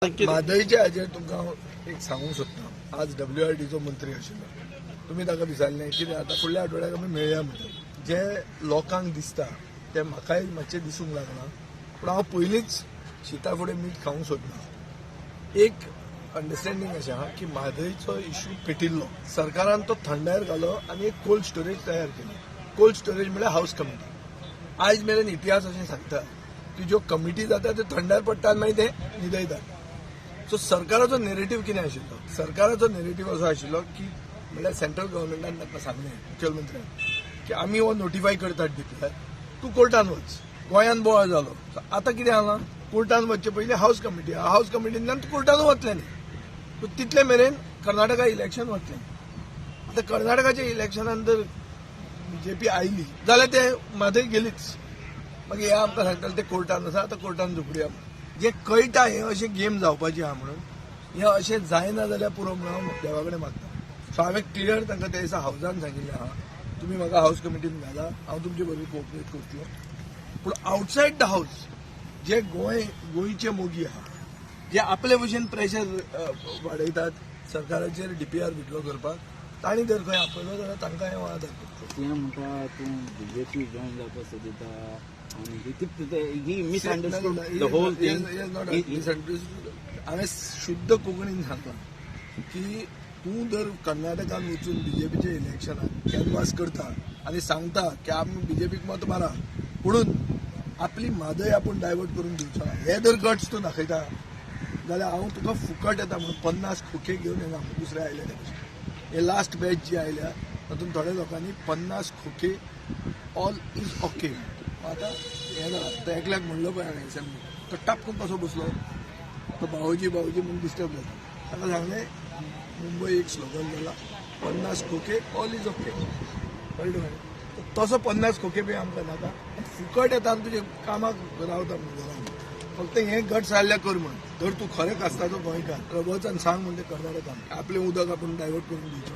म्हादयच्या हाजेर तुमकां एक सांगूंक सोदता. आज WRDचो मंत्री आशिल्लो, तुमी ताका विचारलें कितें आतां फुडल्या आठवड्याक आमी मेळया म्हणून. जे लोकांक दिसता ते म्हाकाय मातशें दिसूंक लागना, पूण हांव पयलींच शिता फुडें मीठ खावंक सोदना. एक अंडरस्टँडींग अशें आहा की म्हादयचो इश्यू पेटिल्लो, सरकारान तो थंडायर घालो आनी एक कोल्ड स्टोरेज तयार केली. कोल्ड स्टोरेज म्हळ्यार हावस कमिटी. आयज मेरेन इतिहास अशें सांगता की ज्यो कमिटी जाता त्यो थंडायर पडटा आनी मागीर ते न्हिदयतात. सो सरकाराचो नेरेटीव कितें आशिल्लो? सरकाराचो नेरेटीव असो आशिल्लो की म्हळ्यार सेंट्रल गव्हर्मेंटान ताका सांगलें, मुखेलमंत्र्यान, की आमी हो नोटिफाय करतात डिक्लेअर, तूं कोर्टान वच. गोंयान बोवाळ जालो. आतां कितें जालां? कोर्टान वचचे पयलीं हावस कमिटी आहा, हावस कमिटींतल्यान तूं कोर्टान वतलें न्ही. पूण तितले मेरेन कर्नाटका इलेक्शन वतलें. आतां कर्नाटकाच्या इलेक्शनान जर BJP आयली जाल्यार ते म्हादय गेलीच. मागीर हे आमकां सांगताले ते कोर्टान आसा, आतां कोर्टान झोपडया. जे कळटा हे अशें गेम जावपाची आहा म्हणून, हे अशें जायना जाल्यार पुरो म्हणून हांव देवा कडेन मागता. सो हांवें क्लियर तांकां त्या दिसा हावसान सांगिल्लें आहा, तुमी म्हाका हावस कमिटीन घाला, हांव तुमचे बरोबर कोऑपरेट करतलो. पूण आउटसायड द हावस जे गोंयचे मोगी आहा, जे आपले भशेन प्रेशर वाडयतात सरकाराचेर DPR विड्रॉ करपाक, तांणी जर खंय आपयलो जाल्यार तांकां हे वाद करतलो. ते म्हणटा तूं BJP जॉइन जावपा सोदिता आनी ही मिसअंडरस्टूड द होल थिंग. हांवें शुद्ध कोंकणीन सांगलां की तूं जर कर्नाटकान वचून BJPच्या इलेक्शनाक कॅनवास करता आनी सांगता की आमी BJPक मत मारा, म्हणून आपली म्हादय आपूण डायवर्ट करून दिवचो ना, हे जर गट्स तूं दाखयता जाल्यार हांव तुका फुकट येता म्हणून 50 खोके घेवन येना. दुसरे आयले ते भशेन हे लास्ट बॅच जी आयल्या तातूंत थोड्या लोकांनी 50 खोके ऑल इज ओके. आतां हे जालां, तो एकल्याक म्हणलो पळय हांवें असेंब्ली, तो टापकून कसो बसलो, तो भाऊजी म्हणून डिस्टर्ब जाता. ताका सांगलें मुंबई एक स्लोगन जाला, 50 खोके ऑल इज ओके. कळ्ळें मरे? तसो 50 खोके बी आमकां नाका. फुकट येता आनी तुजे कामाक रावता म्हणून घरान. फक्त हे गट्स आसल्यार कर म्हणून. जर तूं खरें कास्ताचो गोंयकार तर वच आनी सांग म्हणटा कर्नाटकान आपलें उदक आपूण डायवर्ट करून दिवचो.